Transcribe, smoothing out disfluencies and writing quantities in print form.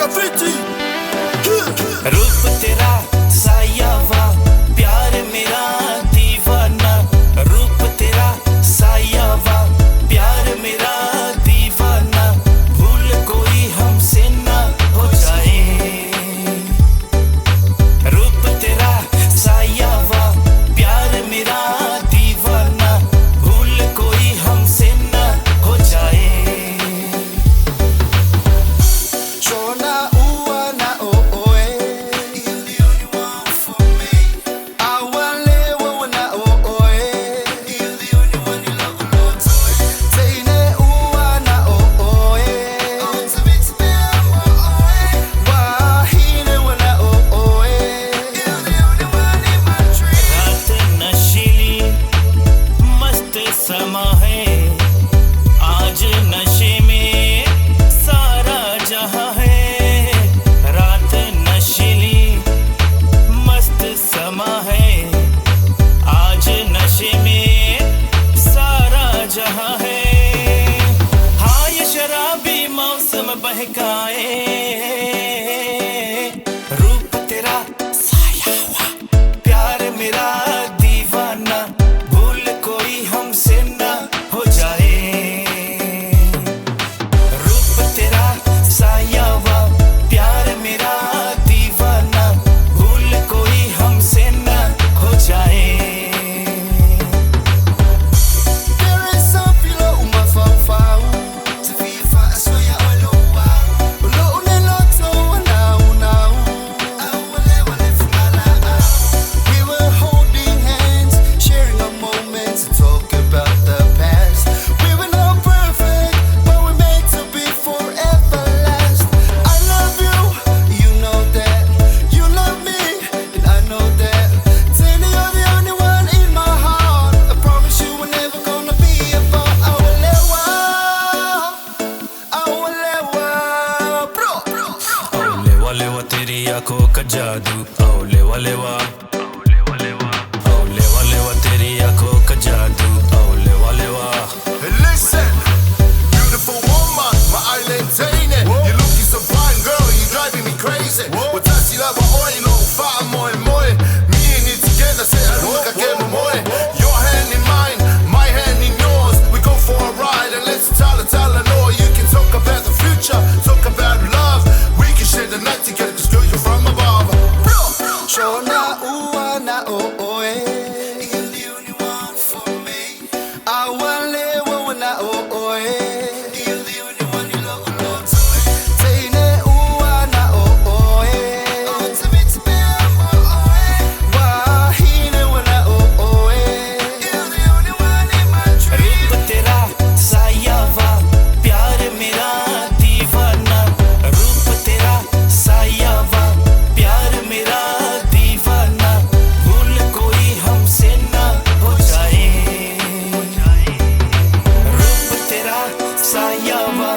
graffiti। रूप तेरा सायावा, प्यार मेरा दीवाना। रूप तेरा सायावा, प्यार मेरा दीवाना। भूल कोई हमसे ना हो जाए। रूप तेरा सायावा, प्यार मेरा दीवाना। भूल कोई हमसे ना हो जाए। Shona ua na oe, you're the only one for me. Awalewa na oe, you're the only one you love a lot. Teine ua na oe, ultimate oe. Wahine na oe, you're the only one in my dream. रात नशीली मस्त समा है, आज नशे में सारा जहां है। रात नशीली मस्त समा है, आज नशे में सारा जहां है। हाँ ये शराबी मौसम बहकाए। रूप तेरा साया हुआ, प्यार मेरा दीवाना। भूल कोई हमसे ना हो जाए। रूप तेरा साया हुआ, प्यार मेरा दीवाना। भूल कोई हमसे ना हो जाए। There is something low my fau. To be fat, I swear I low. Low ne loto now. We were holding hands, sharing our moments, and talk about the past. We were not perfect, but we're meant to be forever last. I love you, you know that. You love me, and I know that. Tell you're the only one in my heart. I promise you we're never gonna be apart. Bro. लेवा लेवा तेरी आंखों का जादू। ओ लेवा लेवा, ओ लेवा लेवा तेरी आंखों का जादू। ओ लेवा लेवा। Hey, listen, beautiful woman, my island tainted. You're looking so fine, girl, you're driving me crazy. Watashi lava oil, fire moi moi. Me and you together, say aruka kemo moi. Your hand in mine, my hand in yours. We go for a ride and let's tell no. You can talk about the future, talk about love. We can share the night together, 'cause girl, you're from above. Shona ua na oe, you're the only one for me. Awalewa na oe, you're the only one you love a lot. Teine ua na oe, ultimate oe. Wahine na oe, you're the only one in my dream. रूप तेरा सायावा, प्यार मेरा दीवाना। रूप तेरा सायावा, प्यार मेरा दीवाना। भूल कोई हमसे ना हो जाए। रूप तेरा सायावा।